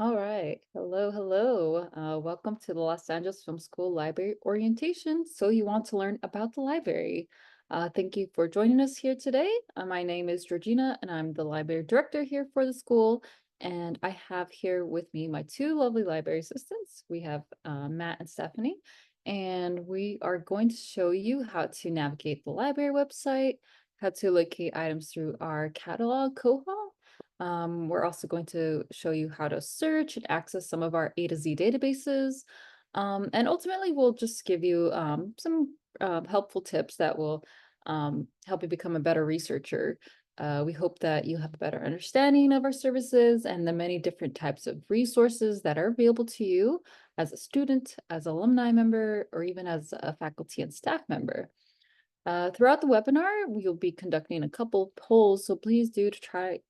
All right. Hello, hello. Welcome to the Los Angeles Film School Library Orientation. So you want to learn about the library. Thank you for joining us here today. My name is Georgina, and I'm the library director here for the school. And I have here with me my two lovely library assistants. We have Matt and Stephanie, and we are going to show you how to navigate the library website, how to locate items through our catalog Koha. We're also going to show you how to search and access some of our A to Z databases. And ultimately, we'll just give you some helpful tips that will help you become a better researcher. We hope that you have a better understanding of our services and the many different types of resources that are available to you as a student, as an alumni member, or even as a faculty and staff member. Throughout the webinar, we'll be conducting a couple polls, so please do try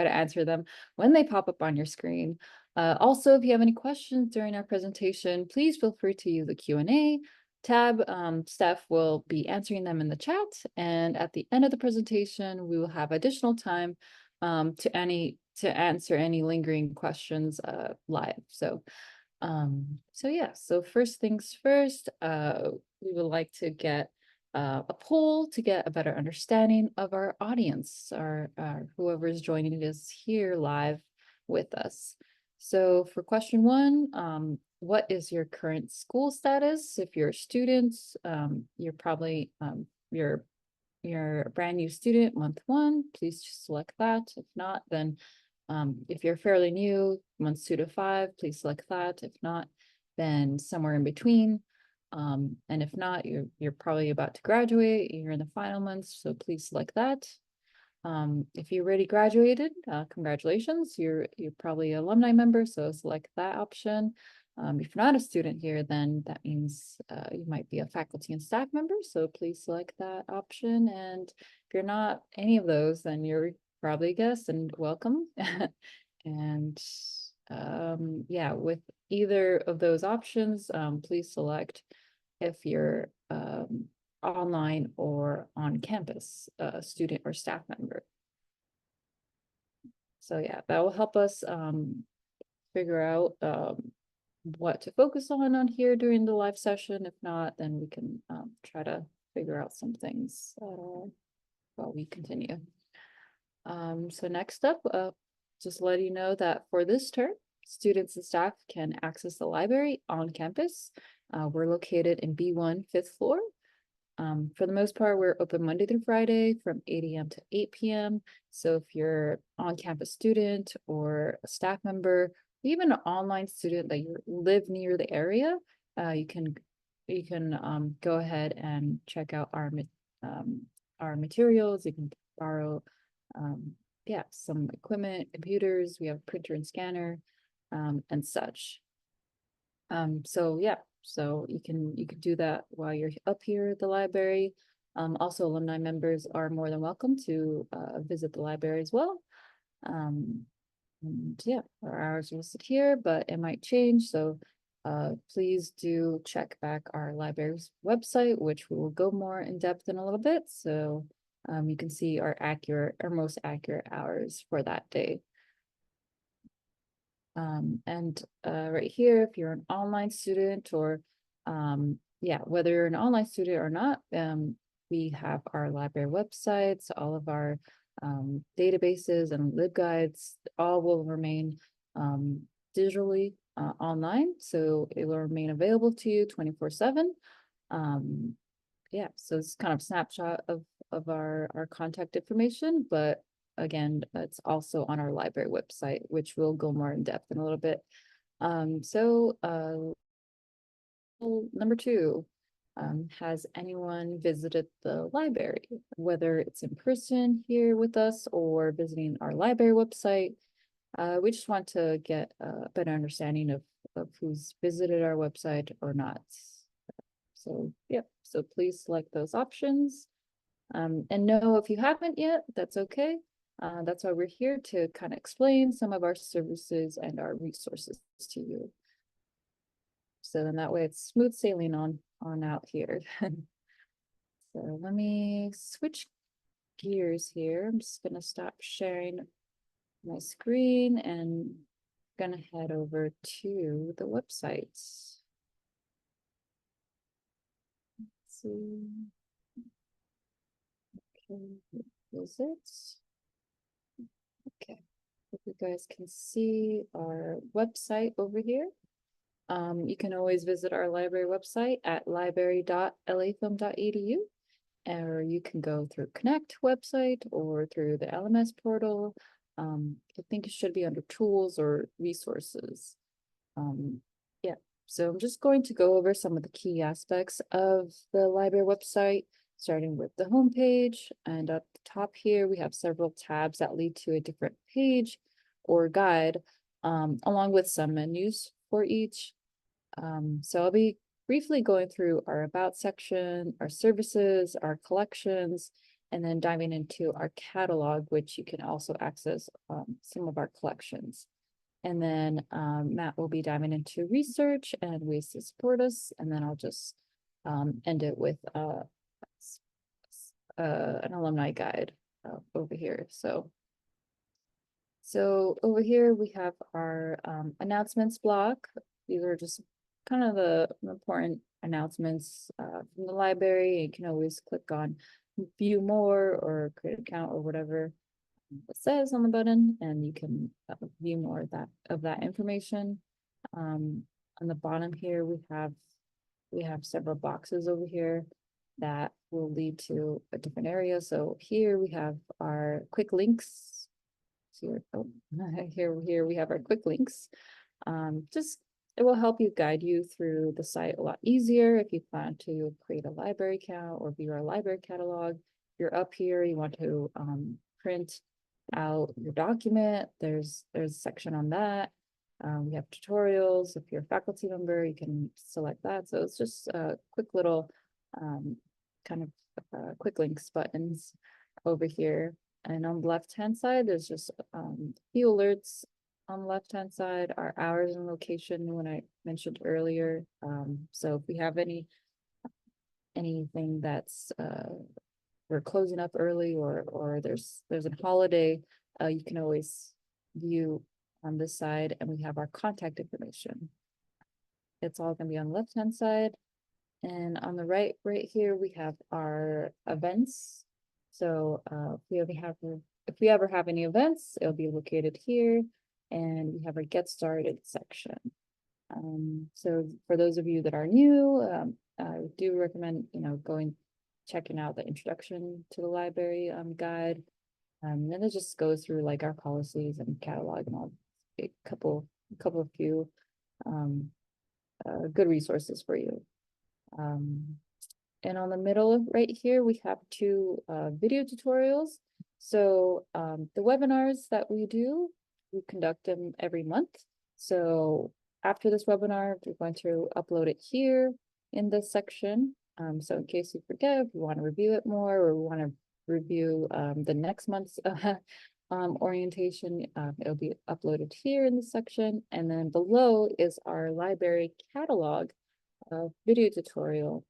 to answer them when they pop up on your screen. Also, if you have any questions during our presentation, please feel free to use the Q&A tab. Steph will be answering them in the chat, and at the end of the presentation, we will have additional time to answer any lingering questions live. So first things first, we would like to get a poll to get a better understanding of our audience, our whoever is joining us here live with us. So for question one, what is your current school status? If you're a student, you're probably you're a brand new student, month one, please just select that. If not, then if you're fairly new, months 2 to 5, please select that. If not, then somewhere in between. And if not, you're probably about to graduate, you're in the final months, so please select that. If you already graduated, congratulations, you're probably an alumni member, so select that option. If you're not a student here, then that means you might be a faculty and staff member, so please select that option. And if you're not any of those, then you're probably a guest and welcome. And yeah, with either of those options, please select if you're online or on campus, student or staff member. So yeah, that will help us figure out what to focus on here during the live session. If not, then we can try to figure out some things while we continue. So next up, just letting you know that for this term, students and staff can access the library on campus. We're located in B1, 5th floor. For the most part, we're open Monday through Friday from 8 a.m. to 8 p.m. So if you're on-campus student or a staff member, even an online student that you live near the area, you can go ahead and check out our materials. You can borrow yeah, some equipment, computers. We have printer and scanner and such. So yeah, so you can do that while you're up here at the library. Also, alumni members are more than welcome to visit the library as well. And yeah, our hours are listed here, but it might change. So please do check back our library's website, which we will go more in depth in a little bit. So you can see our most accurate hours for that day. And right here, if you're an online student or yeah, whether you're an online student or not, we have our library websites, all of our databases and LibGuides, all will remain digitally online. So it will remain available to you 24/7. Yeah, so it's kind of snapshot of our contact information, but again, it's also on our library website, which we'll go more in depth in a little bit. Number two, has anyone visited the library, whether it's in person here with us or visiting our library website? We just want to get a better understanding of who's visited our website or not. So, yeah, so please select those options. And no, if you haven't yet, that's okay. That's why we're here to kind of explain some of our services and our resources to you. So then that way it's smooth sailing on out here. So let me switch gears here. I'm just gonna stop sharing my screen and gonna head over to the website. Let's see. Okay, visits. Okay, if you guys can see our website over here. You can always visit our library website at library.lafilm.edu, or you can go through Connect website or through the LMS portal. I think it should be under tools or resources. Yeah, so I'm just going to go over some of the key aspects of the library website, starting with the homepage. And at the top here, we have several tabs that lead to a different page or guide, along with some menus for each. So I'll be briefly going through our about section, our services, our collections, and then diving into our catalog, which you can also access some of our collections. And then Matt will be diving into research and ways to support us. And then I'll just end it with an alumni guide over here. So over here we have our announcements block. These are just kind of the important announcements from the library. You can always click on view more or create an account or whatever it says on the button, and you can view more of that information. On the bottom here, we have several boxes over here that will lead to a different area. So here we have our quick links. Here, oh, here we have our quick links. Just it will help you guide you through the site a lot easier if you plan to create a library account or view our library catalog. You're up here, you want to print out your document. There's a section on that. We have tutorials. If you're a faculty member, you can select that. So it's just a quick little kind of quick links buttons over here. And on the left-hand side, there's just a few alerts on the left-hand side, our hours and location when I mentioned earlier. So if we have anything that's we're closing up early or there's a holiday, you can always view on this side, and we have our contact information. It's all gonna be on the left-hand side. And on the right here, we have our events. So if we ever have any events, it'll be located here, and we have our get started section. So for those of you that are new, I do recommend checking out the introduction to the library guide. And then it just goes through like our policies and catalog and all a couple of few good resources for you. And on the middle right here, we have two video tutorials. So the webinars that we do, we conduct them every month. So after this webinar, we're going to upload it here in this section. So in case you forget, if you want to review it more or want to review the next month's orientation, it'll be uploaded here in this section. And then below is our library catalog video tutorial.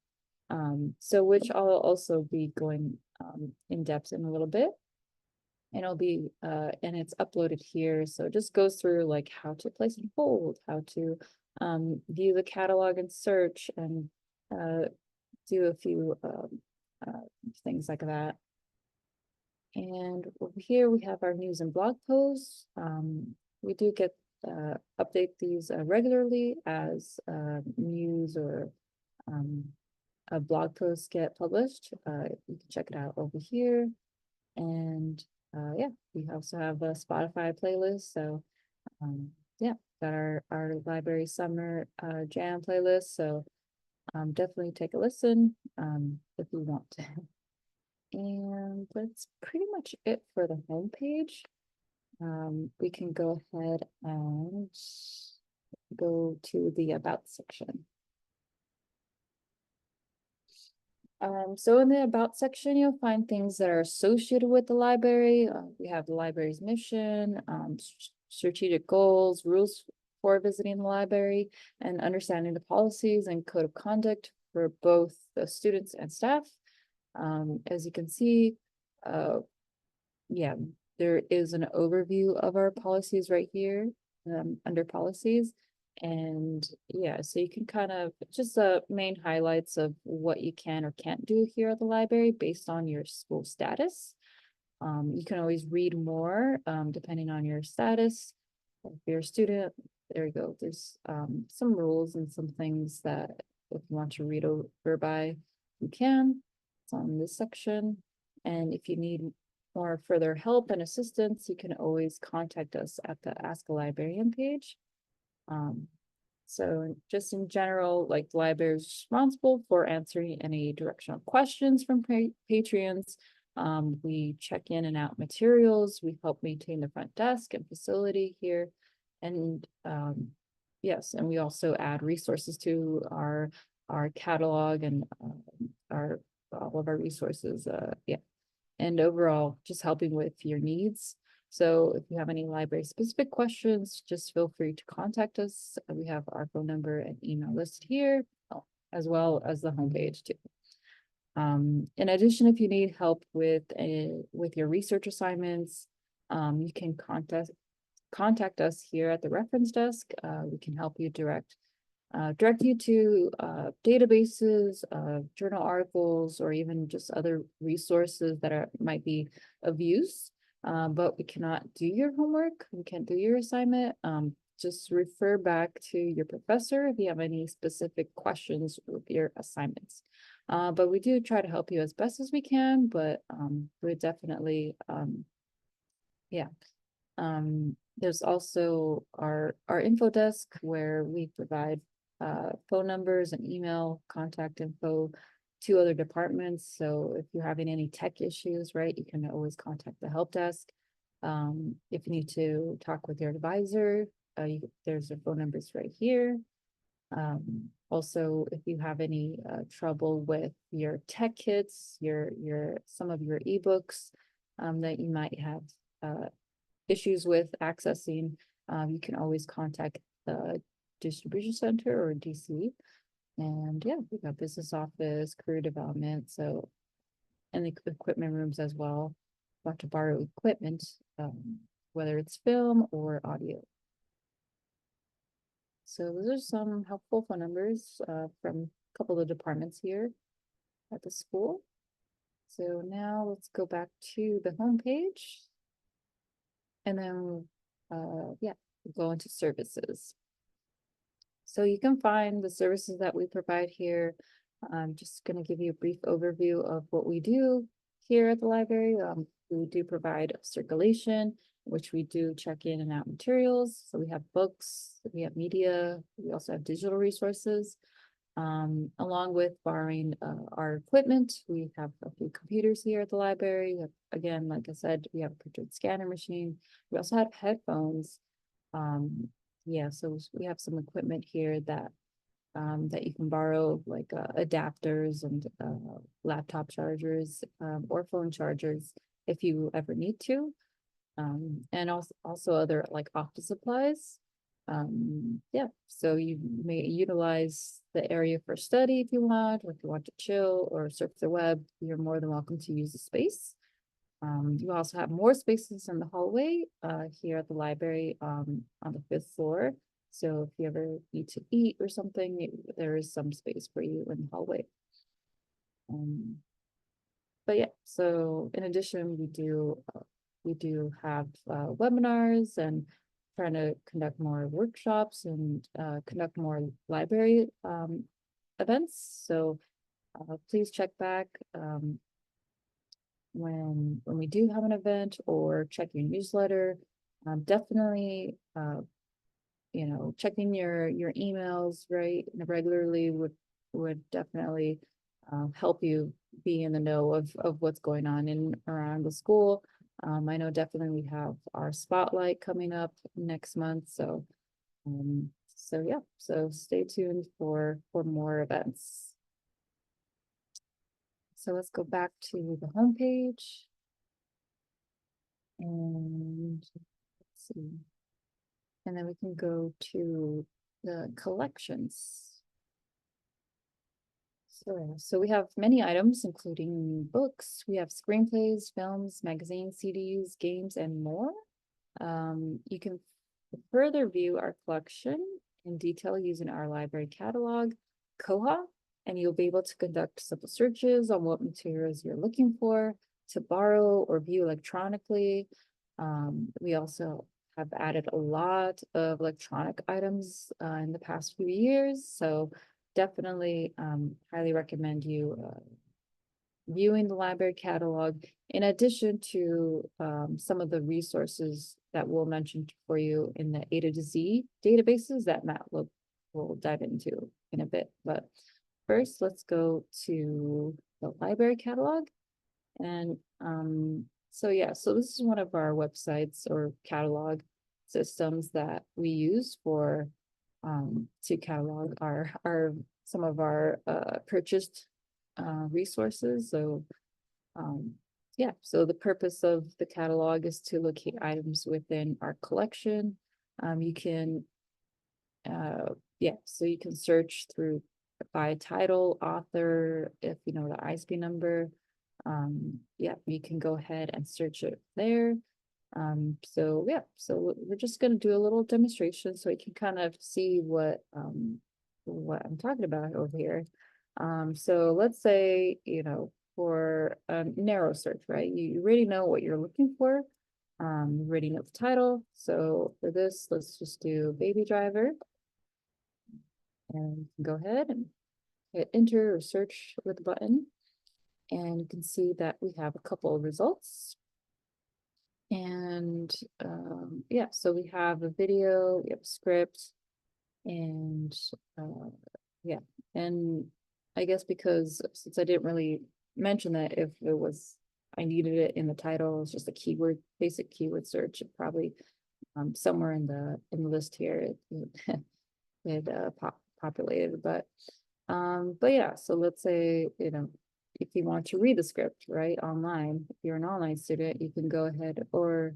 So which I'll also be going in depth in a little bit. And it'll be and it's uploaded here. So it just goes through like how to place and hold, how to view the catalog and search, and do a few things like that. And over here we have our news and blog posts. We do get update these regularly as news or a blog posts get published. You can check it out over here. And yeah, we also have a Spotify playlist. So yeah, got our library summer jam playlist. So definitely take a listen if you want to. And that's pretty much it for the homepage. We can go ahead and go to the about section. So in the about section, you'll find things that are associated with the library. We have the library's mission, strategic goals, rules for visiting the library, and understanding the policies and code of conduct for both the students and staff. As you can see, yeah, there is an overview of our policies right here. under policies. And yeah, so you can kind of just main highlights of what you can or can't do here at the library based on your school status. You can always read more depending on your status. If you're a student, there you go. There's some rules and some things that if you want to read over by, you can. It's on this section. And if you need more further help and assistance, you can always contact us at the Ask a Librarian page. So just in general, like the library is responsible for answering any directional questions from patrons. We check in and out materials. We help maintain the front desk and facility here. And yes, and we also add resources to our catalog and our all of our resources. Yeah. And overall, just helping with your needs. So if you have any library specific questions, just feel free to contact us. We have our phone number and email list here, as well as the homepage too. In addition, if you need help with your research assignments, you can contact us here at the reference desk. We can help you direct you to databases, journal articles, or even just other resources that might be of use. But we cannot do your homework. We can't do your assignment. Just refer back to your professor if you have any specific questions with your assignments. But we do try to help you as best as we can, but we definitely, yeah. There's also our info desk where we provide phone numbers and email contact info to other departments. So if you're having any tech issues, right, you can always contact the help desk. If you need to talk with your advisor, there's their phone numbers right here. Also, if you have any trouble with your tech kits, some of your ebooks that you might have issues with accessing, you can always contact the distribution center or DC. And yeah, we got business office, career development, so, and the equipment rooms as well. Want to borrow equipment, whether it's film or audio. So those are some helpful phone numbers from a couple of departments here at the school. So now let's go back to the homepage. And then, yeah, we'll go into services. So you can find the services that we provide here. I'm just going to give you a brief overview of what we do here at the library. We do provide circulation, which we do check in and out materials. So we have books, we have media, we also have digital resources. Along with borrowing our equipment, we have a few computers here at the library. Again, like I said, we have a printed scanner machine. We also have headphones. Yeah, so we have some equipment here that you can borrow, like adapters and laptop chargers or phone chargers if you ever need to. And also other like office supplies. Yeah, so you may utilize the area for study if you want, or if you want to chill or surf the web, you're more than welcome to use the space. You also have more spaces in the hallway here at the library on the 5th floor. So if you ever need to eat or something, there is some space for you in the hallway. But yeah, so in addition, we do have webinars and trying to conduct more workshops and conduct more library events. So please check back when we do have an event, or check your newsletter. Definitely, you know, checking your emails right regularly would definitely help you be in the know of what's going on in around the school. I know definitely we have our spotlight coming up next month, so yeah, so stay tuned for more events. So let's go back to the homepage. And let's see. And then we can go to the collections. So we have many items, including books. We have screenplays, films, magazines, CDs, games, and more. You can to further view our collection in detail using our library catalog, Koha, and you'll be able to conduct simple searches on what materials you're looking for to borrow or view electronically. We also have added a lot of electronic items in the past few years, so definitely highly recommend you viewing the library catalog in addition to some of the resources that we'll mention for you in the A to Z databases that Matt will dive into in a bit. But first, let's go to the library catalog. And so this is one of our websites or catalog systems that we use for to catalog our some of our purchased resources. So so the purpose of the catalog is to locate items within our collection. You can so you can search through by title, author, if you know the ISBN number. You can go ahead and search it there. So we're just going to do a little demonstration so you can kind of see what I'm talking about over here. So let's say, for a narrow search, right? You already know what you're looking for. You already know the title. So for this, let's just do Baby Driver. And you can go ahead and hit enter or search with the button. And you can see that we have a couple of results. And so we have a video, we have a script, and and I guess because since I didn't really mention that if I needed it in the title, it's just a basic keyword search, it probably somewhere in the list here it populated, but yeah, so let's say, if you want to read the script, right, online, if you're an online student, you can go ahead or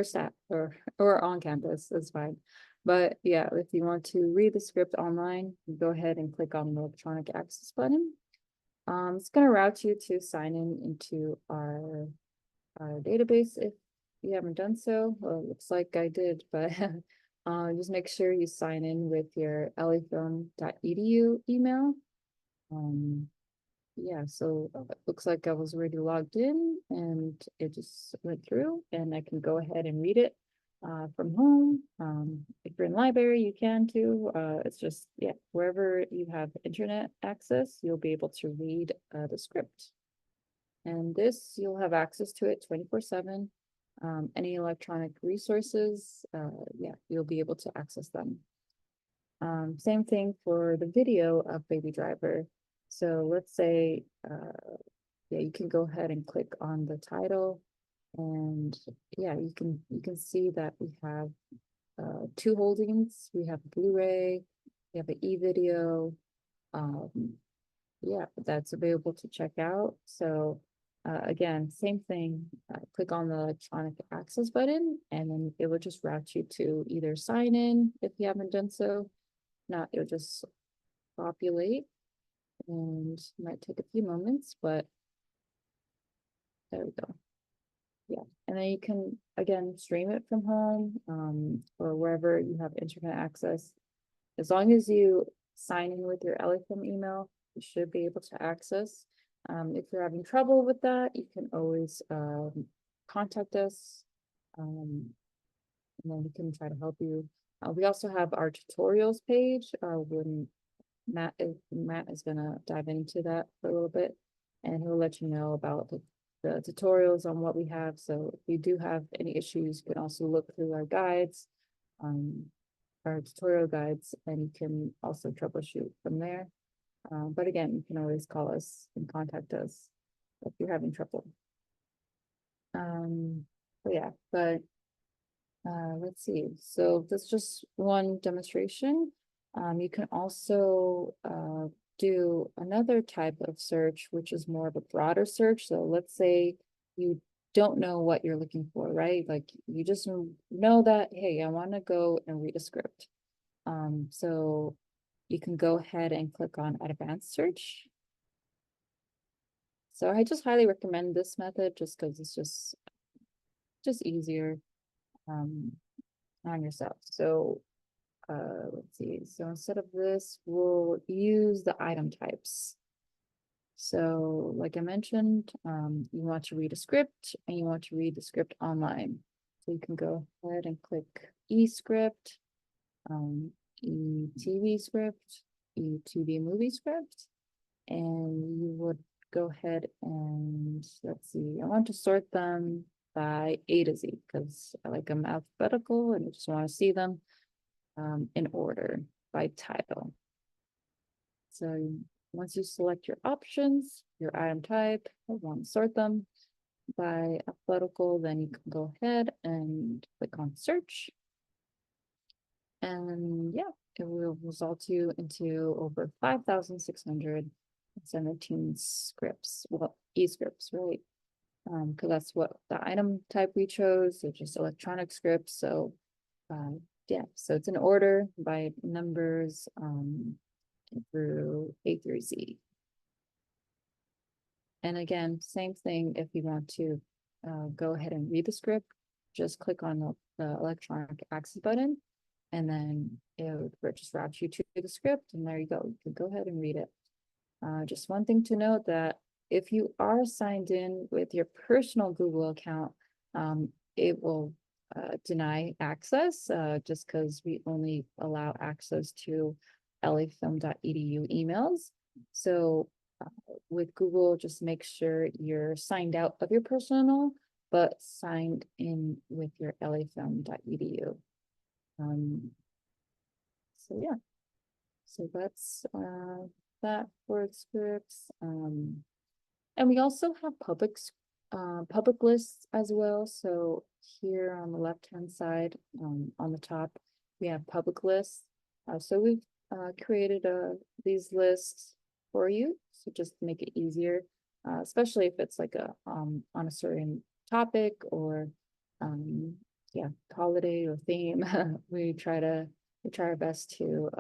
staff or on campus, that's fine. But yeah, if you want to read the script online, go ahead and click on the electronic access button. It's going to route you to sign in into our database if you haven't done so. Well, it looks like I did, but just make sure you sign in with your lafilm.edu email. So it looks like I was already logged in and it just went through and I can go ahead and read it from home. If you're in the library, you can too. It's just, wherever you have internet access, you'll be able to read the script. And this, you'll have access to it 24/7. Any electronic resources, you'll be able to access them. Same thing for the video of Baby Driver. So let's say, you can go ahead and click on the title and you can see that we have two holdings. We have Blu-ray, we have an e-video, that's available to check out. So again, same thing, click on the electronic access button and then it will just route you to either sign in if you haven't done so. Not, it'll just populate and might take a few moments, but there we go. Yeah, and then you can again stream it from home or wherever you have internet access. As long as you sign in with your LFM email, you should be able to access. If you're having trouble with that, you can always contact us and then we can try to help you. We also have our tutorials page when Matt is gonna dive into that for a little bit and he'll let you know about the tutorials on what we have. So if you do have any issues, you can also look through our guides, our tutorial guides, and you can also troubleshoot from there. But again, you can always call us and contact us if you're having trouble. Let's see. So that's just one demonstration. You can also do another type of search, which is more of a broader search. So let's say you don't know what you're looking for, right? Like you just know that, hey, I want to go and read a script. So you can go ahead and click on advanced search. So I just highly recommend this method just because it's just easier. on yourself. So let's see. So instead of this, we'll use the item types. So like I mentioned, you want to read a script and you want to read the script online. So you can go ahead and click eScript, eTV script, eTV movie script, and you would go ahead and let's see, I want to sort them by A to Z because I like them alphabetical and I just want to see them in order by title. So once you select your options, your item type, I want to sort them by alphabetical, then you can go ahead and click on search. And yeah, it will result you into over 5,617 scripts. Well, e-scripts, right? Because that's what the item type we chose, so just electronic scripts. So yeah, so it's in order by numbers through A through Z. And again, same thing if you want to go ahead and read the script, just click on the electronic access button, and then it would just route you to the script, and there you go. You can go ahead and read it. Just one thing to note that if you are signed in with your personal Google account, it will deny access just because we only allow access to lafilm.edu emails. So with Google, just make sure you're signed out of your personal, but signed in with your lafilm.edu. So yeah, so that's that for scripts. And we also have public lists as well. So here on the left-hand side, on the top, we have public lists. So we've created these lists for you, so just to make it easier, especially if it's like a on a certain topic or yeah, holiday or theme. we try our best to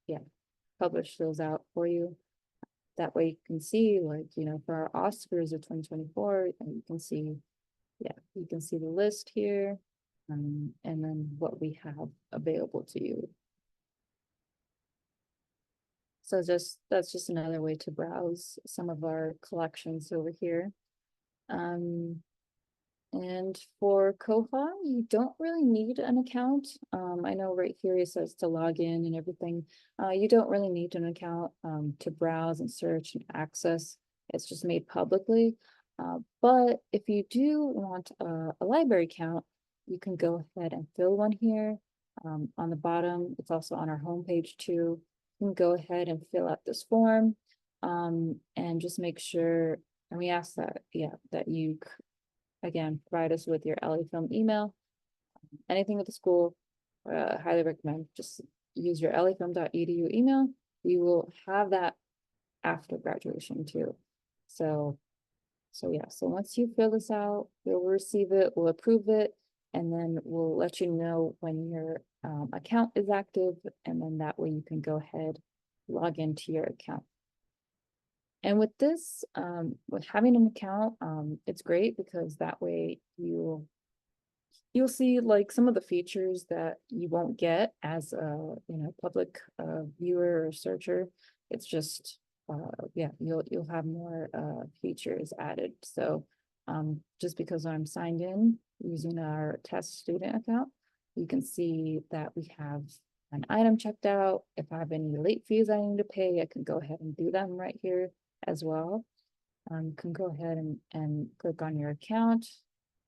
yeah, publish those out for you. That way you can see, like, you know, for our Oscars of 2024, and you can see, yeah, you can see the list here, and then what we have available to you. So that's just another way to browse some of our collections over here. And for Koha, you don't really need an account. I know right here it says to log in and everything. You don't really need an account to browse and search and access. It's just made publicly. But if you do want a library account, you can go ahead and fill one here. On the bottom, it's also on our homepage too. You can go ahead and fill out this form and just make sure, and we ask that, yeah, that you again, provide us with your LA Film email. Anything with the school, highly recommend just use your lafilm.edu email. You will have that after graduation too. So yeah, so once you fill this out, you'll receive it, we'll approve it, and then we'll let you know when your account is active, and then that way you can go ahead, log into your account. And with this, with having an account, it's great because that way you'll see like some of the features that you won't get as a public viewer or searcher. It's just yeah, you'll have more features added. So just because I'm signed in using our test student account, you can see that we have an item checked out. If I have any late fees I need to pay, I can go ahead and do them right here as well. You can go ahead and click on your account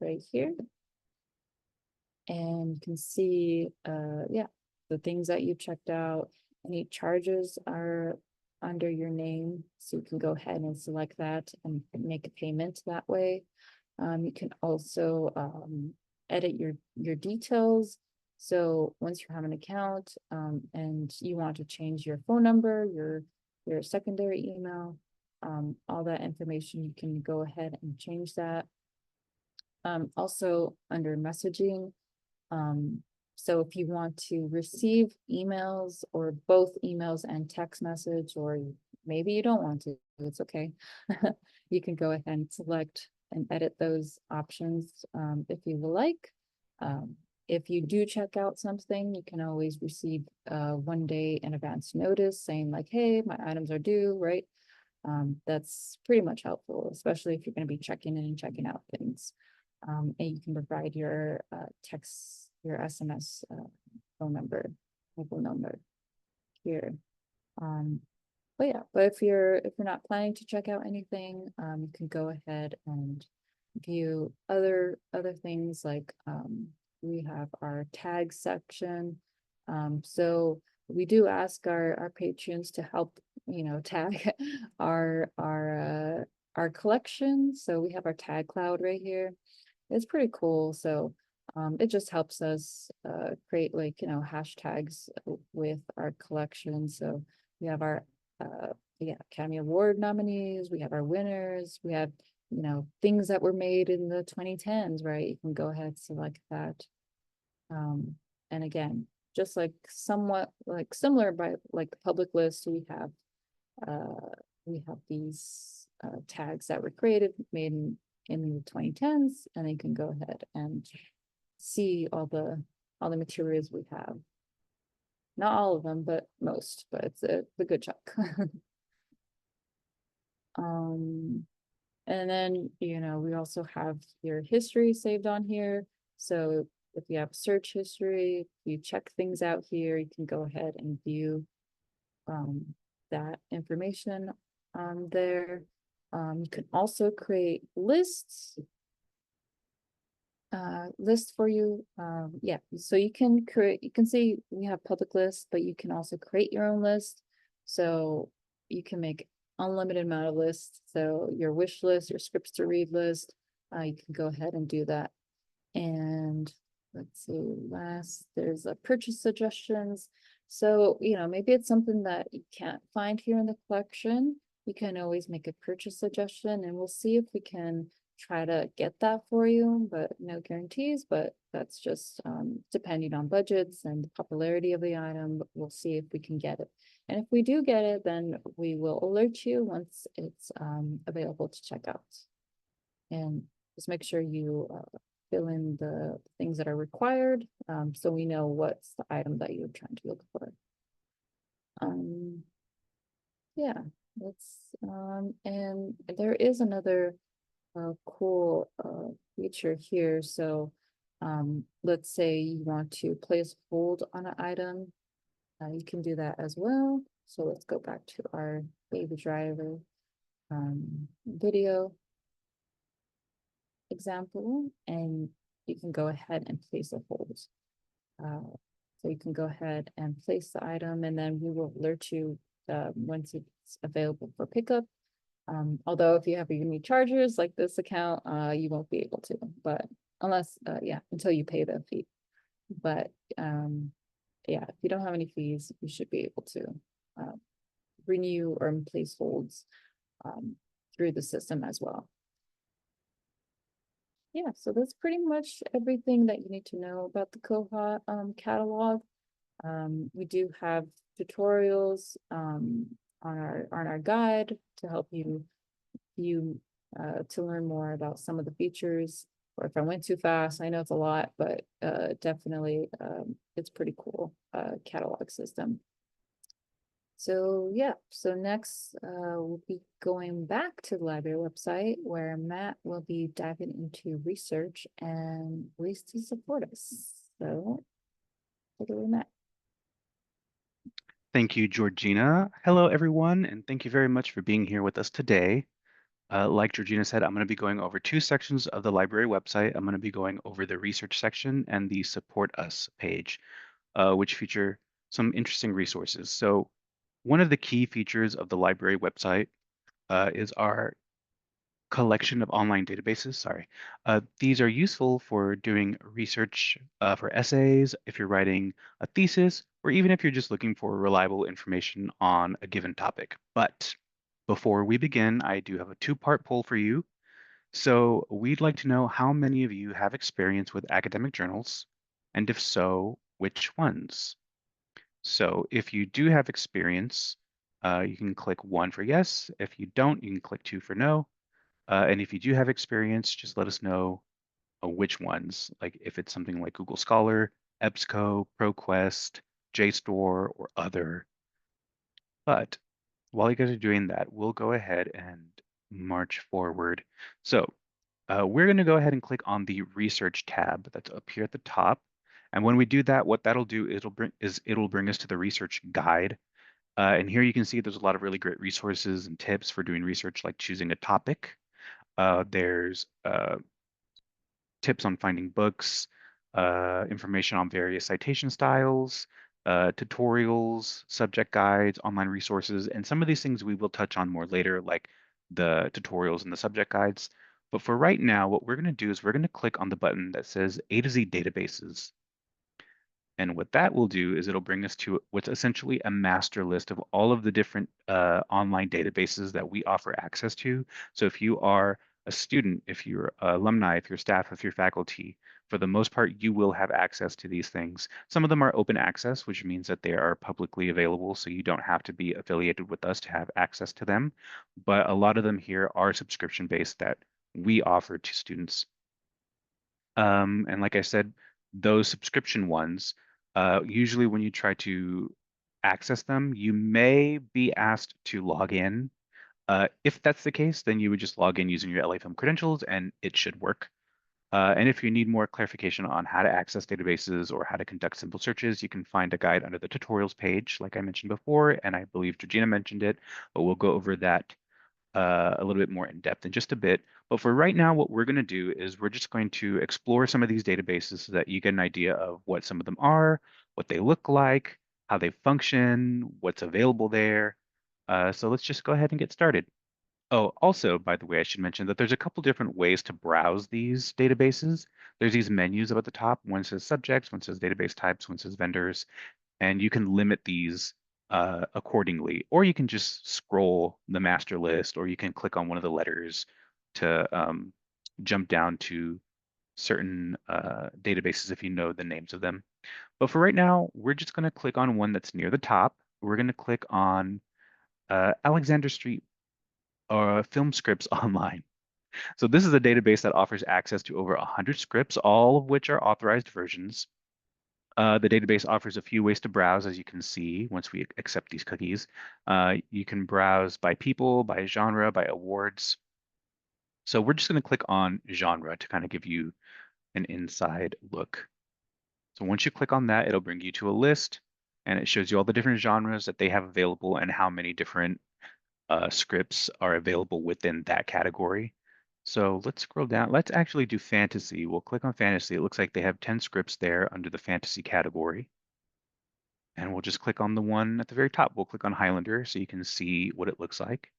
right here. And you can see, yeah, the things that you checked out. Any charges are under your name, so you can go ahead and select that and make a payment that way. You can also edit your details. So once you have an account and you want to change your phone number, your secondary email, all that information, you can go ahead and change that. Also under messaging, so if you want to receive emails or both emails and text message, or maybe you don't want to, it's okay. You can go ahead and select and edit those options if you would like. if you do check out something, you can always receive 1 day in advance notice saying like, hey, my items are due, right? That's pretty much helpful, especially if you're going to be checking in and checking out things. And you can provide your text, your SMS phone number, mobile number here. But yeah, but if you're not planning to check out anything, you can go ahead and view other things like we have our tag section. So we do ask our patrons to help, tag our collection. So we have our tag cloud right here. It's pretty cool. So it just helps us create like, hashtags with our collection. So we have our Academy Award nominees, we have our winners, we have, things that were made in the 2010s, right? You can go ahead, select that. And again, just like somewhat like similar by like the public list, we have these tags that were created, made in the 2010s, and you can go ahead and see all the materials we have. Not all of them, but most, but it's a good chunk. And then, we also have your history saved on here. So if you have search history, you check things out here, you can go ahead and view that information there. You can also create lists list for you. Yeah, so you can see we have public lists, but you can also create your own list. So you can make unlimited amount of lists. So your wish list, your scripts to read list, you can go ahead and do that. And let's see, there's a purchase suggestions. So, maybe it's something that you can't find here in the collection. You can always make a purchase suggestion, and we'll see if we can try to get that for you, but no guarantees. But that's just depending on budgets and the popularity of the item. But we'll see if we can get it. And if we do get it, then we will alert you once it's available to check out. And just make sure you fill in the things that are required, so we know what's the item that you're trying to look for. Yeah, and there is another cool feature here. So let's say you want to place hold on an item, you can do that as well. So let's go back to our Baby Driver video example, and you can go ahead and place a hold. So you can go ahead and place the item, and then we will alert you once it's available for pickup. Although if you have unique charges like this account, you won't be able to, but unless, until you pay the fee. But yeah, if you don't have any fees, you should be able to renew or place holds through the system as well. Yeah, so that's pretty much everything that you need to know about the Koha catalog. We do have tutorials on our guide to help you to learn more about some of the features. Or if I went too fast, I know it's a lot, but definitely it's pretty cool catalog system. So yeah, so next we'll be going back to the library website where Matt will be diving into research and ways to support us. So take it away, Matt. Thank you, Georgina. Hello, everyone, and thank you very much for being here with us today. Like Georgina said, I'm going to be going over two sections of the library website. I'm going to be going over the research section and the support us page, which feature some interesting resources. So one of the key features of the library website is our collection of online databases. Sorry. These are useful for doing research for essays, if you're writing a thesis, or even if you're just looking for reliable information on a given topic. But before we begin, I do have a two-part poll for you. So we'd like to know how many of you have experience with academic journals, and if so, which ones? So if you do have experience, you can click 1 for yes. If you don't, you can click 2 for no. And if you do have experience, just let us know which ones, like if it's something like Google Scholar, EBSCO, ProQuest, JSTOR, or other. But while you guys are doing that, we'll go ahead and march forward. So we're going to go ahead and click on the research tab that's up here at the top. And when we do that, what that'll do is it'll bring us to the research guide. And here you can see there's a lot of really great resources and tips for doing research, like choosing a topic. There's tips on finding books, information on various citation styles, tutorials, subject guides, online resources, and some of these things we will touch on more later, like the tutorials and the subject guides. But for right now, what we're going to do is we're going to click on the button that says A to Z Databases. And what that will do is it'll bring us to what's essentially a master list of all of the different online databases that we offer access to. So if you are a student, if you're alumni, if you're staff, if you're faculty, for the most part, you will have access to these things. Some of them are open access, which means that they are publicly available, so you don't have to be affiliated with us to have access to them. But a lot of them here are subscription-based that we offer to students. And like I said, those subscription ones, usually when you try to access them, you may be asked to log in. If that's the case, then you would just log in using your LA Film credentials and it should work. And if you need more clarification on how to access databases or how to conduct simple searches, you can find a guide under the tutorials page, like I mentioned before, and I believe Georgina mentioned it, but we'll go over that a little bit more in depth in just a bit. But for right now, what we're going to do is we're just going to explore some of these databases so that you get an idea of what some of them are, what they look like, how they function, what's available there. So let's just go ahead and get started. Oh, also, by the way, I should mention that there's a couple different ways to browse these databases. There's these menus up at the top. One says subjects, one says database types, one says vendors, and you can limit these accordingly. Or you can just scroll the master list, or you can click on one of the letters to jump down to certain databases if you know the names of them. But for right now, we're just going to click on one that's near the top. We're going to click on Alexander Street Film Scripts Online. So this is a database that offers access to over 100 scripts, all of which are authorized versions. The database offers a few ways to browse, as you can see, once we accept these cookies. You can browse by people, by genre, by awards. So we're just going to click on genre to kind of give you an inside look. So once you click on that, it'll bring you to a list, and it shows you all the different genres that they have available and how many different scripts are available within that category. So let's scroll down. Let's actually do fantasy. We'll click on fantasy. It looks like they have 10 scripts there under the fantasy category. And we'll just click on the one at the very top. We'll click on Highlander so you can see what it looks like.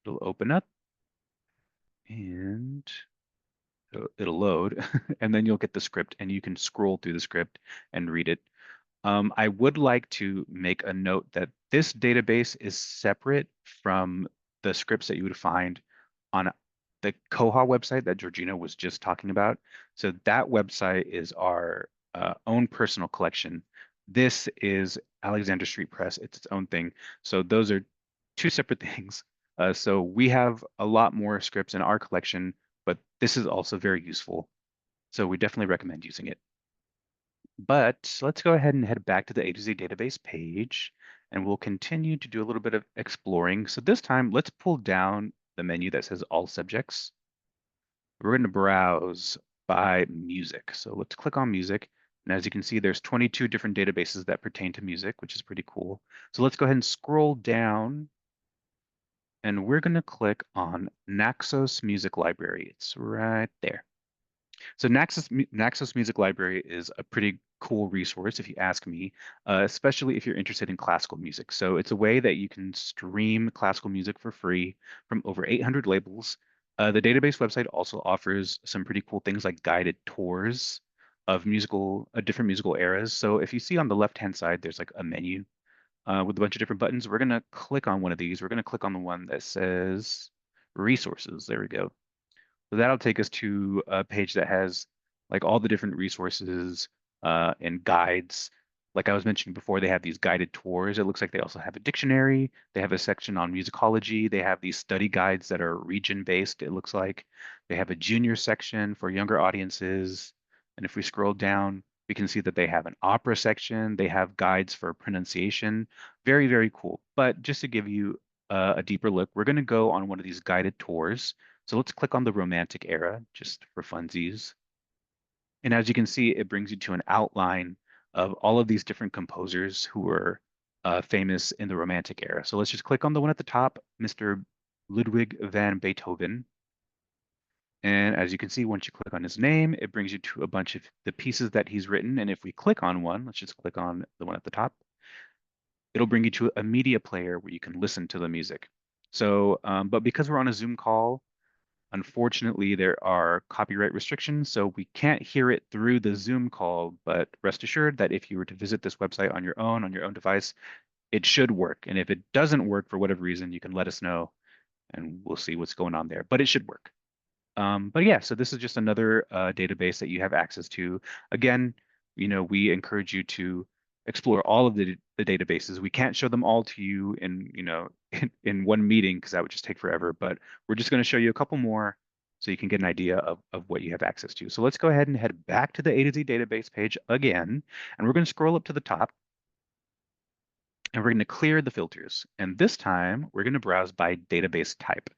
It'll open up and it'll load. And then you'll get the script and you can scroll through the script and read it. I would like to make a note that this database is separate from the scripts that you would find on the Koha website that Georgina was just talking about. So that website is our own personal collection. This is Alexander Street Press. It's its own thing. So those are two separate things. So we have a lot more scripts in our collection, but this is also very useful. So we definitely recommend using it. But let's go ahead and head back to the A to Z database page, and we'll continue to do a little bit of exploring. So this time, let's pull down the menu that says All Subjects. We're going to browse by music. So let's click on music. And as you can see, there's 22 different databases that pertain to music, which is pretty cool. So let's go ahead and scroll down, and we're going to click on Naxos Music Library. It's right there. So Naxos Music Library is a pretty cool resource, if you ask me, especially if you're interested in classical music. So it's a way that you can stream classical music for free from over 800 labels. The database website also offers some pretty cool things like guided tours of different musical eras. So if you see on the left-hand side, there's like a menu with a bunch of different buttons. We're going to click on one of these. We're going to click on the one that says resources. There we go. So that'll take us to a page that has like all the different resources and guides. Like I was mentioning before, they have these guided tours. It looks like they also have a dictionary. They have a section on musicology. They have these study guides that are region based, it looks like. They have a junior section for younger audiences. And if we scroll down, we can see that they have an opera section. They have guides for pronunciation. Very, very cool. But just to give you a deeper look, we're going to go on one of these guided tours. So let's click on the Romantic era just for funsies. And as you can see, it brings you to an outline of all of these different composers who were famous in the Romantic era. So let's just click on the one at the top, Mr. Ludwig van Beethoven. And as you can see, once you click on his name, it brings you to a bunch of the pieces that he's written. And if we click on one, let's just click on the one at the top, it'll bring you to a media player where you can listen to the music. So, but because we're on a Zoom call, unfortunately, there are copyright restrictions, so we can't hear it through the Zoom call, but rest assured that if you were to visit this website on your own device, it should work. And if it doesn't work for whatever reason, you can let us know and we'll see what's going on there, but it should work. But yeah, so this is just another database that you have access to. Again, we encourage you to explore all of the databases. We can't show them all to you in one meeting because that would just take forever, but we're just going to show you a couple more so you can get an idea of what you have access to. So let's go ahead and head back to the A to Z database page again, and we're going to scroll up to the top and we're going to clear the filters. And this time we're going to browse by database type.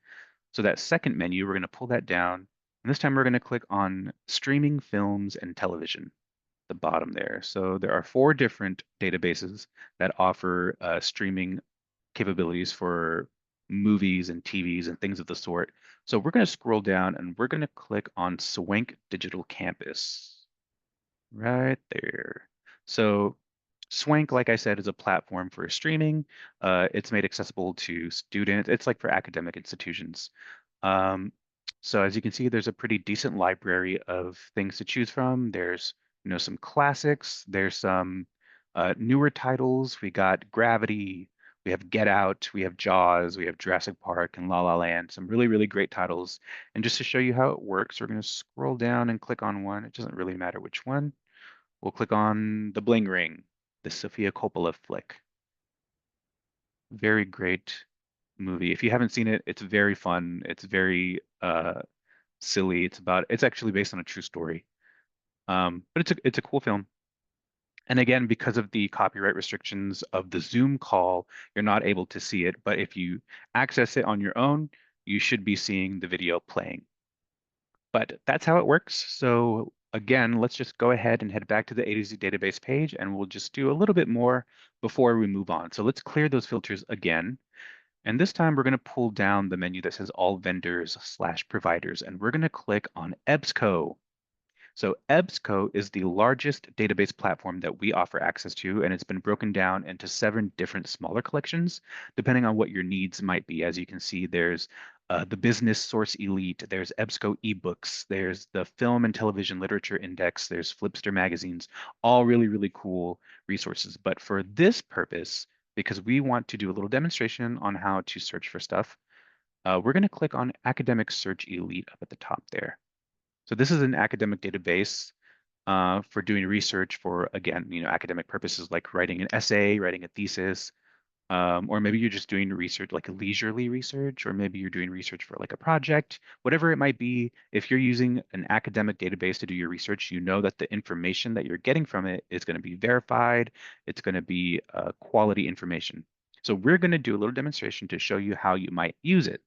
So that second menu, we're going to pull that down. And this time we're going to click on streaming films and television, the bottom there. So there are four different databases that offer streaming capabilities for movies and TVs and things of the sort. So we're going to scroll down and we're going to click on Swank Digital Campus right there. So Swank, like I said, is a platform for streaming. It's made accessible to students. It's like for academic institutions. Um, so as you can see, there's a pretty decent library of things to choose from. There's, some classics. There's some newer titles. We got Gravity. We have Get Out. We have Jaws. We have Jurassic Park and La La Land. Some really, really great titles. And just to show you how it works, we're going to scroll down and click on one. It doesn't really matter which one. We'll click on The Bling Ring, the Sofia Coppola flick. Very great movie. If you haven't seen it, it's very fun. It's very silly. It's actually based on a true story. But it's a cool film. And again, because of the copyright restrictions of the Zoom call, you're not able to see it. But if you access it on your own, you should be seeing the video playing. But that's how it works. So again, let's just go ahead and head back to the A to Z database page, and we'll just do a little bit more before we move on. So let's clear those filters again. And this time we're going to pull down the menu that says all vendors/providers, and we're going to click on EBSCO. So EBSCO is the largest database platform that we offer access to, and it's been broken down into 7 different smaller collections, depending on what your needs might be. As you can see, there's the Business Source Elite, there's EBSCO eBooks, there's the Film and Television Literature Index, there's Flipster magazines, all really, really cool resources. But for this purpose, because we want to do a little demonstration on how to search for stuff, we're going to click on Academic Search Elite up at the top there. So this is an academic database for doing research for, again, academic purposes like writing an essay, writing a thesis, or maybe you're just doing research, like a leisurely research, or maybe you're doing research for like a project, whatever it might be. If you're using an academic database to do your research, you know that the information that you're getting from it is going to be verified. It's going to be quality information. So we're going to do a little demonstration to show you how you might use it.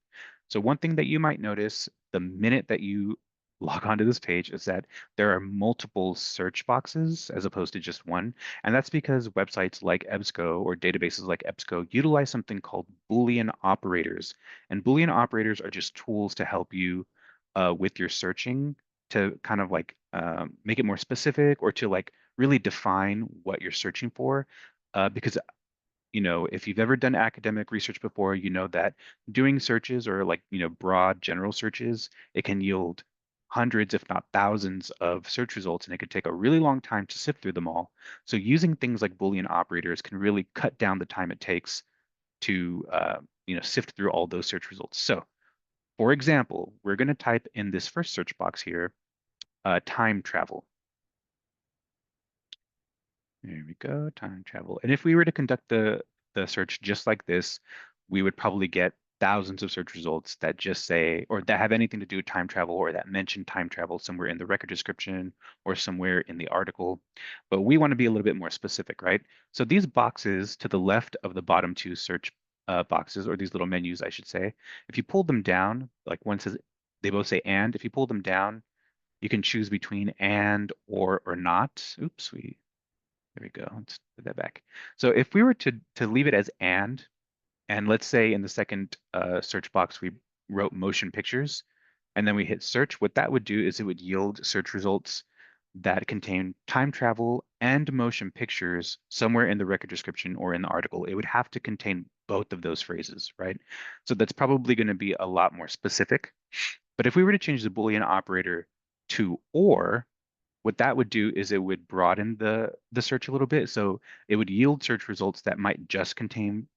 So one thing that you might notice the minute that you log onto this page is that there are multiple search boxes as opposed to just one. And that's because websites like EBSCO or databases like EBSCO utilize something called Boolean operators. And Boolean operators are just tools to help you with your searching to kind of like make it more specific or to like really define what you're searching for. Because if you've ever done academic research before, you know that doing searches or like, broad general searches, it can yield hundreds, if not thousands of search results, and it could take a really long time to sift through them all. So using things like Boolean operators can really cut down the time it takes to, sift through all those search results. So for example, we're going to type in this first search box here, time travel. There we go, time travel. And if we were to conduct the search just like this, we would probably get thousands of search results that just say, or that have anything to do with time travel, or that mention time travel somewhere in the record description or somewhere in the article. But we want to be a little bit more specific, right? So these boxes to the left of the bottom two search boxes, or these little menus, I should say, if you pull them down, like one says, they both say and, if you pull them down, you can choose between and or not. Oops, there we go. Let's put that back. So if we were to leave it as and let's say in the second search box we wrote motion pictures, and then we hit search, what that would do is it would yield search results that contain time travel and motion pictures somewhere in the record description or in the article. It would have to contain both of those phrases, right? So that's probably going to be a lot more specific. But if we were to change the Boolean operator to or, what that would do is it would broaden the search a little bit. So it would yield search results that might just contain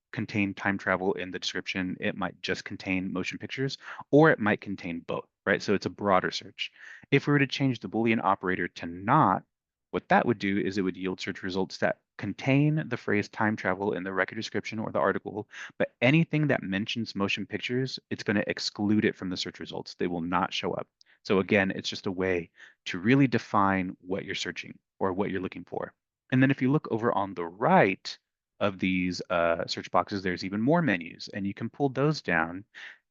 time travel in the description. It might just contain motion pictures, or it might contain both, right? So it's a broader search. If we were to change the Boolean operator to not, what that would do is it would yield search results that contain the phrase time travel in the record description or the article, but anything that mentions motion pictures, it's going to exclude it from the search results. They will not show up. So again, it's just a way to really define what you're searching or what you're looking for. And then if you look over on the right of these search boxes, there's even more menus, and you can pull those down.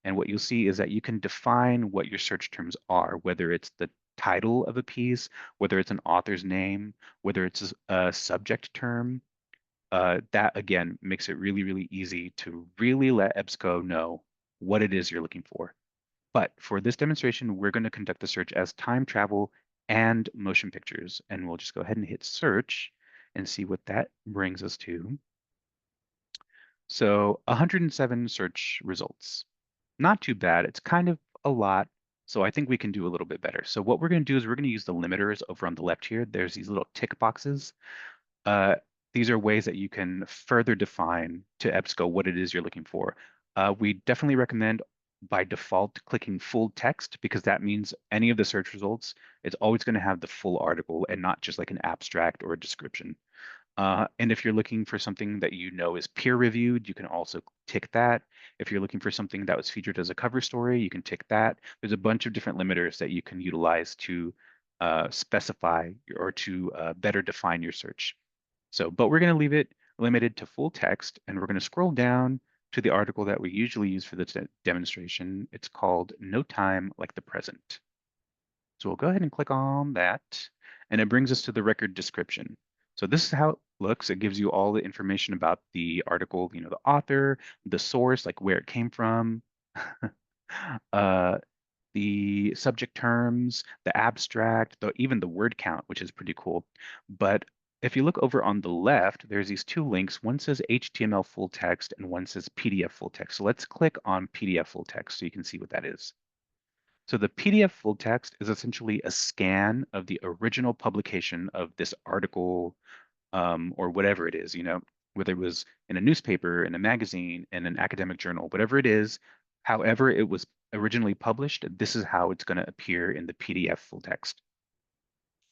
And what you'll see is that you can define what your search terms are, whether it's the title of a piece, whether it's an author's name, whether it's a subject term. That again makes it really, really easy to really let EBSCO know what it is you're looking for. But for this demonstration, we're going to conduct the search as time travel and motion pictures. And we'll just go ahead and hit search and see what that brings us to. So 107 search results. Not too bad. It's kind of a lot. So I think we can do a little bit better. So what we're going to do is we're going to use the limiters over on the left here. There's these little tick boxes. Uh, these are ways that you can further define to EBSCO what it is you're looking for. We definitely recommend by default clicking full text because that means any of the search results, it's always going to have the full article and not just like an abstract or a description. And if you're looking for something that you know is peer reviewed, you can also tick that. If you're looking for something that was featured as a cover story, you can tick that. There's a bunch of different limiters that you can utilize to specify or to better define your search. So, but we're going to leave it limited to full text, and we're going to scroll down to the article that we usually use for this demonstration. It's called No Time Like the Present. So we'll go ahead and click on that, and it brings us to the record description. So this is how it looks. It gives you all the information about the article, you know, the author, the source, like where it came from, uh, the subject terms, the abstract, even the word count, which is pretty cool. But if you look over on the left, there's these two links. One says HTML full text and one says PDF full text. So let's click on PDF full text so you can see what that is. So the PDF full text is essentially a scan of the original publication of this article or whatever it is, you know, whether it was in a newspaper, in a magazine, in an academic journal, whatever it is, however it was originally published, this is how it's going to appear in the PDF full text.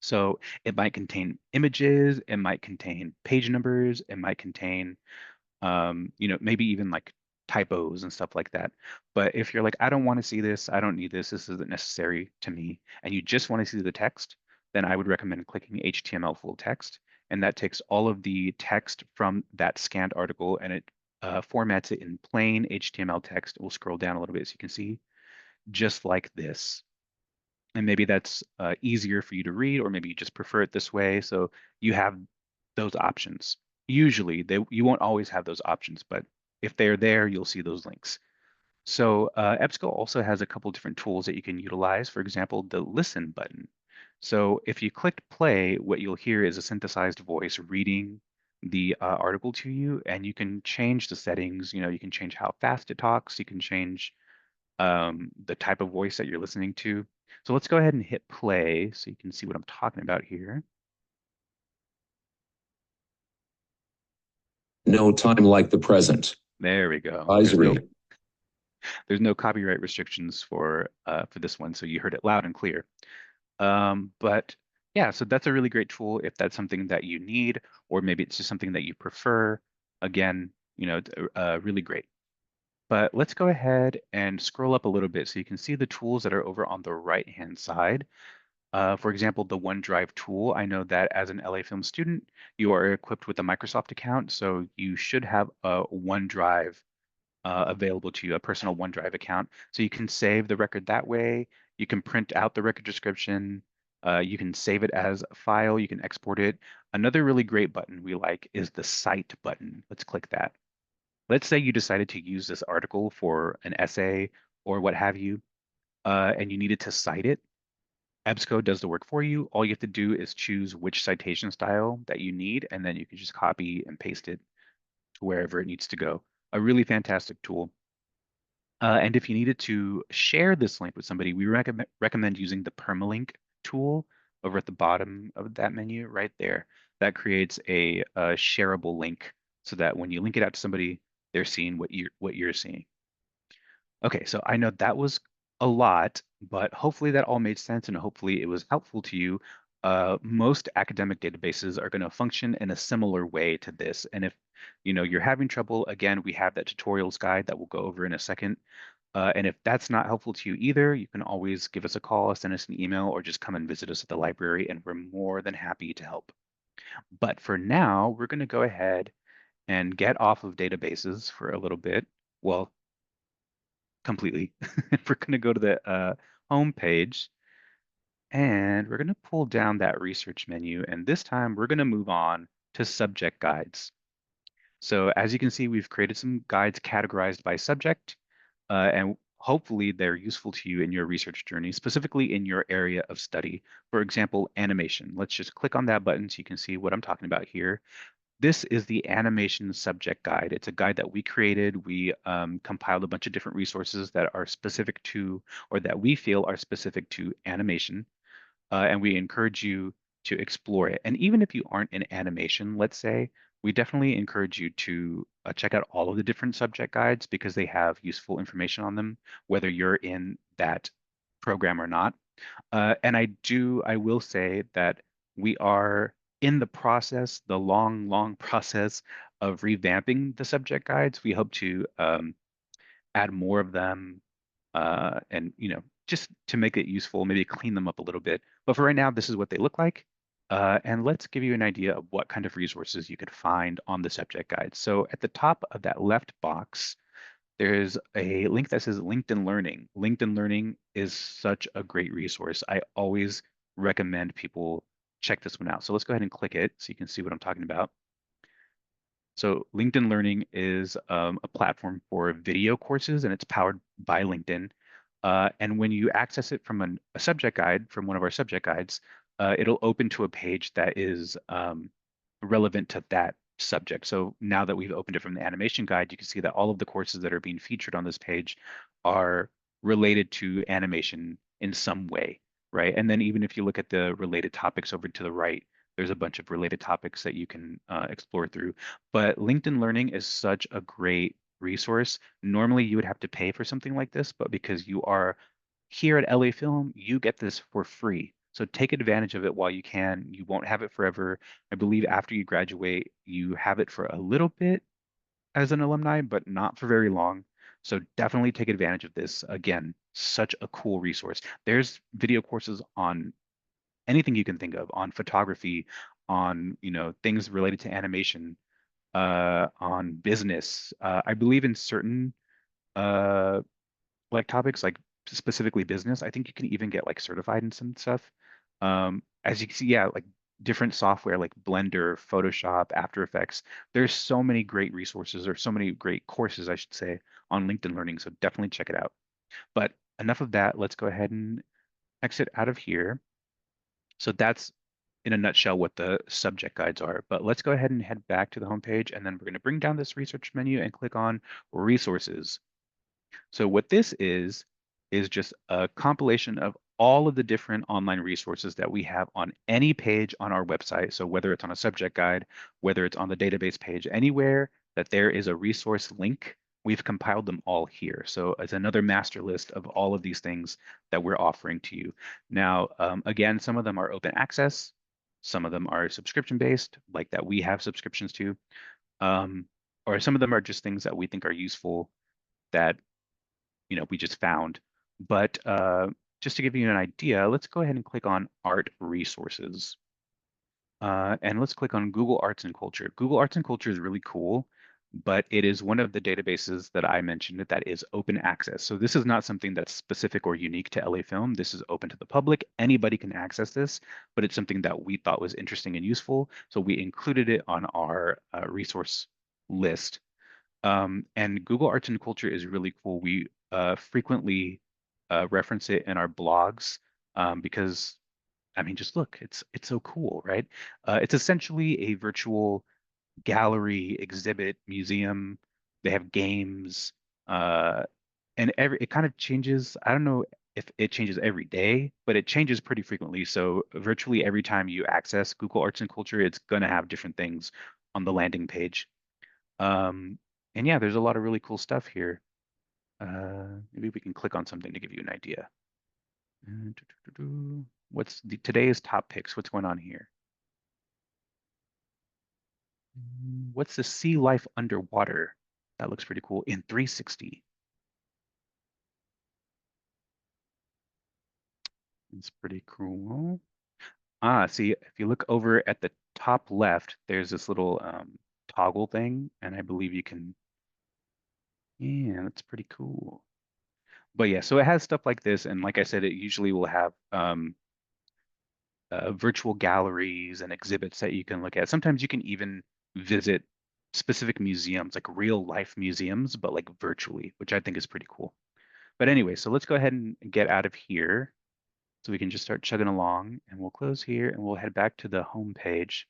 So it might contain images, it might contain page numbers, it might contain, you know, maybe even like typos and stuff like that. But if you're like, I don't want to see this, I don't need this, this isn't necessary to me, and you just want to see the text, then I would recommend clicking HTML full text. And that takes all of the text from that scanned article and it formats it in plain HTML text. We'll scroll down a little bit so you can see, just like this. And maybe that's easier for you to read, or maybe you just prefer it this way. So you have those options. Usually, you won't always have those options, but if they're there, you'll see those links. So EBSCO also has a couple different tools that you can utilize. For example, the listen button. So if you click play, what you'll hear is a synthesized voice reading the article to you, and you can change the settings. You know, you can change how fast it talks. You can change the type of voice that you're listening to. So let's go ahead and hit play so you can see what I'm talking about here. No time like the present. There we go. Advisory. There's no copyright restrictions for this one, so you heard it loud and clear. But Yeah, so that's a really great tool if that's something that you need, or maybe it's just something that you prefer. Again, really great. But let's go ahead and scroll up a little bit so you can see the tools that are over on the right-hand side. For example, the OneDrive tool, I know that as an LA Film student, you are equipped with a Microsoft account, so you should have a OneDrive available to you, a personal OneDrive account. So you can save the record that way. You can print out the record description. You can save it as a file. You can export it. Another really great button we like is the Cite button. Let's click that. Let's say you decided to use this article for an essay or what have you, and you needed to cite it. EBSCO does the work for you. All you have to do is choose which citation style that you need, and then you can just copy and paste it to wherever it needs to go. A really fantastic tool. And if you needed to share this link with somebody, we recommend using the permalink tool over at the bottom of that menu right there. That creates a shareable link so that when you link it out to somebody, they're seeing what you're seeing. Okay, so I know that was a lot, but hopefully that all made sense and hopefully it was helpful to you. Most academic databases are going to function in a similar way to this. And if you're having trouble, again, we have that tutorials guide that we'll go over in a second. And if that's not helpful to you either, you can always give us a call, send us an email, or just come and visit us at the library, and we're more than happy to help. But for now, we're going to go ahead and get off of databases for a little bit. Well, completely. We're going to go to the home page, and we're going to pull down that research menu. And this time, we're going to move on to subject guides. So as you can see, we've created some guides categorized by subject, and hopefully they're useful to you in your research journey, specifically in your area of study. For example, animation. Let's just click on that button so you can see what I'm talking about here. This is the animation subject guide. It's a guide that we created. We compiled a bunch of different resources that are specific to, or that we feel are specific to animation, and we encourage you to explore it. And even if you aren't in animation, let's say, we definitely encourage you to check out all of the different subject guides because they have useful information on them, whether you're in that program or not. And I will say that we are in the process, the long, long process of revamping the subject guides. We hope to add more of them, and just to make it useful, maybe clean them up a little bit. But for right now, this is what they look like. And let's give you an idea of what kind of resources you could find on the subject guide. So at the top of that left box, there's a link that says LinkedIn Learning. LinkedIn Learning is such a great resource. I always recommend people check this one out. So let's go ahead and click it so you can see what I'm talking about. So LinkedIn Learning is a platform for video courses, and it's powered by LinkedIn. And when you access it from a subject guide, from one of our subject guides, it'll open to a page that is relevant to that subject. So now that we've opened it from the animation guide, you can see that all of the courses that are being featured on this page are related to animation in some way, right? And then even if you look at the related topics over to the right, there's a bunch of related topics that you can explore through. But LinkedIn Learning is such a great resource. Normally, you would have to pay for something like this, but because you are here at LA Film, you get this for free. So take advantage of it while you can. You won't have it forever. I believe after you graduate, you have it for a little bit as an alumni, but not for very long. So definitely take advantage of this. Again, such a cool resource. There's video courses on anything you can think of, on photography, on things related to animation, on business. I believe in certain uh, like topics, like specifically business. I think you can even get like certified in some stuff. As you can see, yeah, like different software like Blender, Photoshop, After Effects. There's so many great resources, or so many great courses, I should say, on LinkedIn Learning. So definitely check it out. But enough of that. Let's go ahead and exit out of here. So that's in a nutshell what the subject guides are. But let's go ahead and head back to the homepage, and then we're going to bring down this research menu and click on resources. So what this is just a compilation of all of the different online resources that we have on any page on our website. So whether it's on a subject guide, whether it's on the database page, anywhere that there is a resource link, we've compiled them all here. So it's another master list of all of these things that we're offering to you. Now, again, some of them are open access, some of them are subscription based, like that we have subscriptions to, um, or some of them are just things that we think are useful that we just found. But just to give you an idea, let's go ahead and click on Art Resources. And let's click on Google Arts and Culture. Google Arts and Culture is really cool, but it is one of the databases that I mentioned that is open access. So this is not something that's specific or unique to LA Film. This is open to the public. Anybody can access this, but it's something that we thought was interesting and useful. So we included it on our resource list. And Google Arts and Culture is really cool. We frequently reference it in our blogs because I mean, just look, it's so cool, right? It's essentially a virtual gallery, exhibit, museum. They have games, uh, and it kind of changes. I don't know if it changes every day, but it changes pretty frequently. So virtually every time you access Google Arts and Culture, it's going to have different things on the landing page. Um, and yeah, there's a lot of really cool stuff here. Maybe we can click on something to give you an idea. What's today's top picks? What's going on here? What's the sea life underwater? That looks pretty cool in 360. It's pretty cool. See, if you look over at the top left, there's this little toggle thing, and I believe you can, yeah, that's pretty cool. But yeah, so it has stuff like this, and like I said, it usually will have virtual galleries and exhibits that you can look at. Sometimes you can even visit specific museums, like real life museums, but like virtually, which I think is pretty cool. But anyway, so let's go ahead and get out of here so we can just start chugging along, and we'll close here and we'll head back to the home page.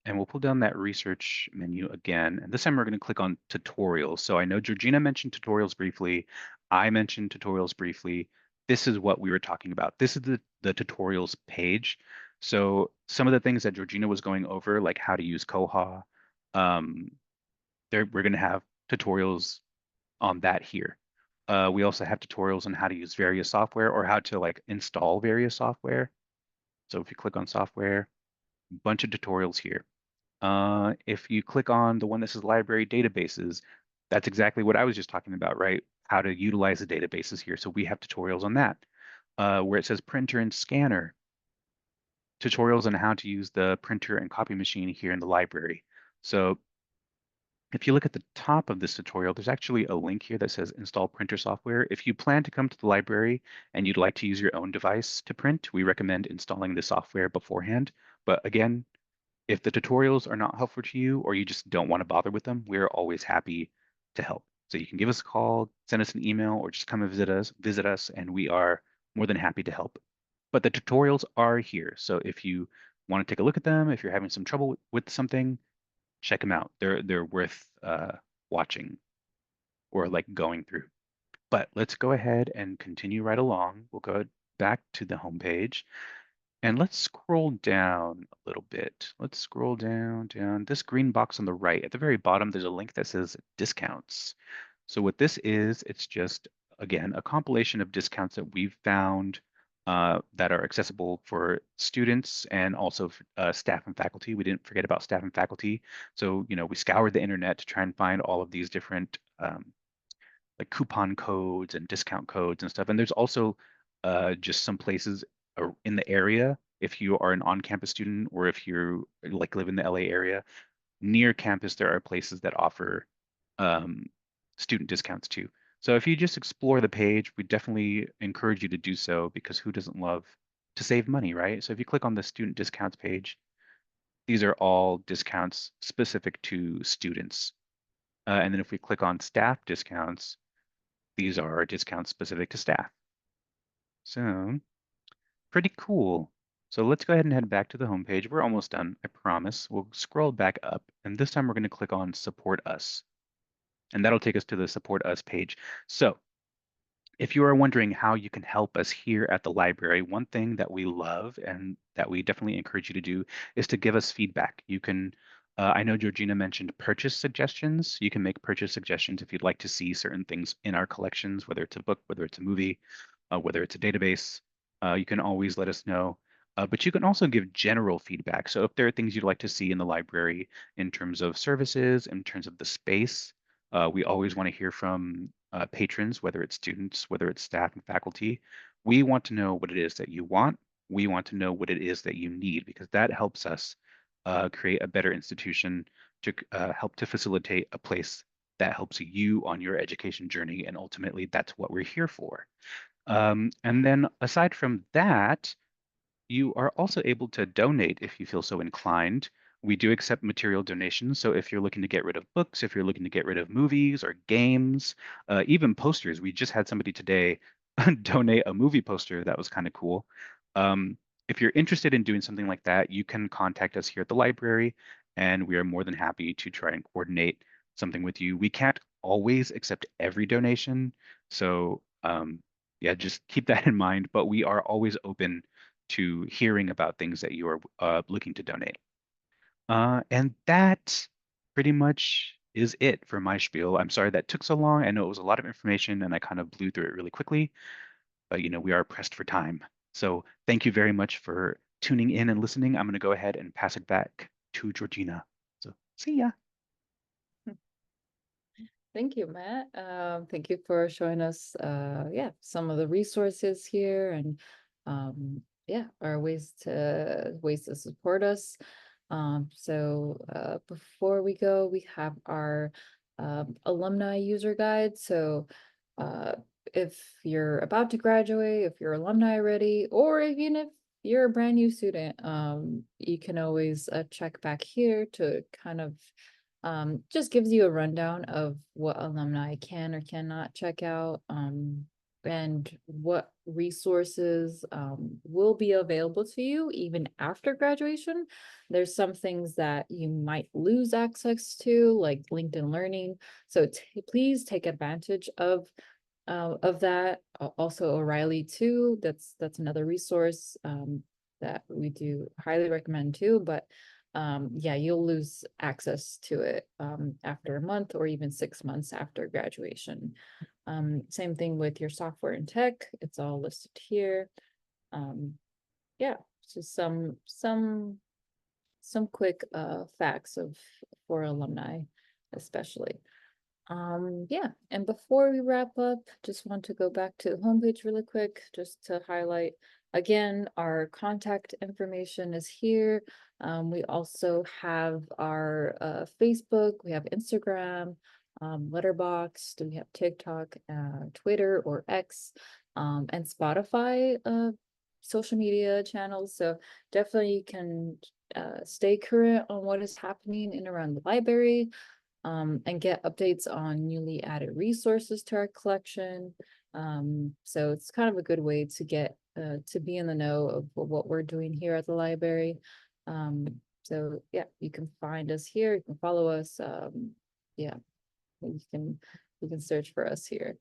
And we'll pull down that research menu again. And this time we're going to click on tutorials. So I know Georgina mentioned tutorials briefly. I mentioned tutorials briefly. This is what we were talking about. This is the tutorials page. So some of the things that Georgina was going over, like how to use Koha, um, we're going to have tutorials on that here. We also have tutorials on how to use various software or how to like install various software. So if you click on software, bunch of tutorials here. If you click on the one that says library databases, that's exactly what I was just talking about, right? How to utilize the databases here. So we have tutorials on that. Where it says printer and scanner, tutorials on how to use the printer and copy machine here in the library. So if you look at the top of this tutorial, there's actually a link here that says install printer software. If you plan to come to the library and you'd like to use your own device to print, we recommend installing the software beforehand. But again, if the tutorials are not helpful to you or you just don't want to bother with them, we're always happy to help. So you can give us a call, send us an email, or just come and visit us, and we are more than happy to help. But the tutorials are here. So if you want to take a look at them, if you're having some trouble with something, check them out. They're worth watching or like going through. But let's go ahead and continue right along. We'll go back to the home page and let's scroll down a little bit. Let's scroll down. This green box on the right, at the very bottom, there's a link that says discounts. So what this is, it's just, again, a compilation of discounts that we've found that are accessible for students and also staff and faculty. We didn't forget about staff and faculty. So, we scoured the internet to try and find all of these different like coupon codes and discount codes and stuff. And there's also just some places in the area, if you are an on-campus student or if you like live in the LA area, near campus, there are places that offer um, student discounts too. So if you just explore the page, we definitely encourage you to do so because who doesn't love to save money, right? So if you click on the student discounts page, these are all discounts specific to students. And then if we click on staff discounts, these are discounts specific to staff. So pretty cool. So let's go ahead and head back to the homepage. We're almost done, I promise. We'll scroll back up, and this time we're going to click on Support Us. And that'll take us to the Support Us page. So if you are wondering how you can help us here at the library, one thing that we love and that we definitely encourage you to do is to give us feedback. You can I know Georgina mentioned purchase suggestions. You can make purchase suggestions if you'd like to see certain things in our collections, whether it's a book, whether it's a movie, whether it's a database. You can always let us know. But you can also give general feedback. So if there are things you'd like to see in the library in terms of services, in terms of the space, we always want to hear from patrons, whether it's students, whether it's staff and faculty. We want to know what it is that you want. We want to know what it is that you need, because that helps us create a better institution to help to facilitate a place that helps you on your education journey. And ultimately, that's what we're here for. And then aside from that, you are also able to donate if you feel so inclined. We do accept material donations. So if you're looking to get rid of books, if you're looking to get rid of movies or games, even posters, we just had somebody today donate a movie poster that was kind of cool. Um, if you're interested in doing something like that, you can contact us here at the library, and we are more than happy to try and coordinate something with you. We can't always accept every donation, so yeah, just keep that in mind. But we are always open to hearing about things that you are looking to donate. And that pretty much is it for my spiel. I'm sorry that took so long. I know it was a lot of information and I kind of blew through it really quickly, but we are pressed for time. So thank you very much for tuning in and listening. I'm going to go ahead and pass it back to Georgina. So see ya. Thank you, Matt. Thank you for showing us, yeah, some of the resources here and, yeah, our ways to support us. So before we go, we have our alumni user guide. So, uh, if you're about to graduate, if you're alumni already, or even if you're a brand new student, you can always check back here to kind of just gives you a rundown of what alumni can or cannot check out, and what resources will be available to you even after graduation. There's some things that you might lose access to, like LinkedIn Learning. So please take advantage of that. Also O'Reilly too. That's another resource that we do highly recommend too. But yeah, you'll lose access to it after a month or even 6 months after graduation. Same thing with your software and tech. It's all listed here. Yeah, just some quick facts of for alumni, especially. Yeah, and before we wrap up, just want to go back to the homepage really quick, just to highlight again, our contact information is here. We also have our Facebook, we have Instagram, Letterboxd, we have TikTok, Twitter or X, and Spotify social media channels. So definitely you can stay current on what is happening in around the library, and get updates on newly added resources to our collection. So it's kind of a good way to get to be in the know of what we're doing here at the library. So yeah, you can find us here, you can follow us. Yeah, you can search for us here.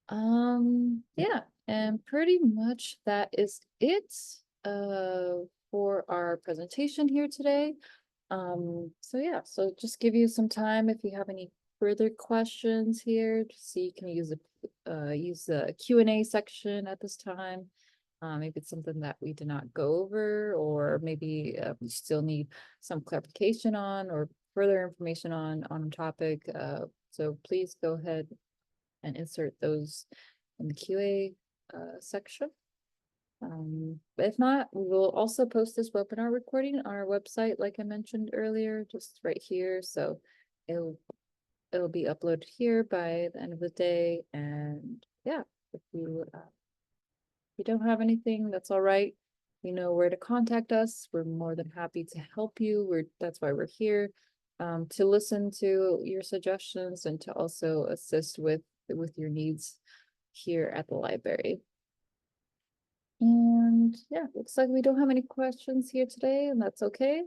Yeah, and pretty much that is it for our presentation here today. So yeah, so just give you some time if you have any further questions here, so you can use the Q&A section at this time. Maybe it's something that we did not go over, or maybe you still need some clarification on or further information on a topic. So please go ahead and insert those in the QA section. But if not, we will also post this webinar recording on our website, like I mentioned earlier, just right here. So it'll be uploaded here by the end of the day. And yeah, if you don't have anything, that's all right. You know where to contact us. We're more than happy to help you. That's why we're here, to listen to your suggestions and to also assist with your needs here at the library. And yeah, looks like we don't have any questions here today, and that's okay.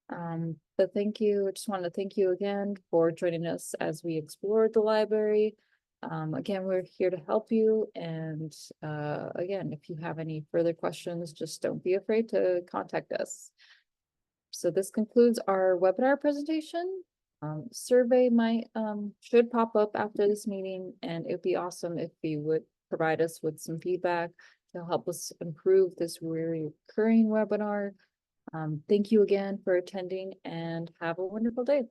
But thank you. I just want to thank you again for joining us as we explored the library. Again, we're here to help you. And again, if you have any further questions, just don't be afraid to contact us. So this concludes our webinar presentation. Survey might, should pop up after this meeting, and it'd be awesome if you would provide us with some feedback to help us improve this recurring webinar. Thank you again for attending and have a wonderful day.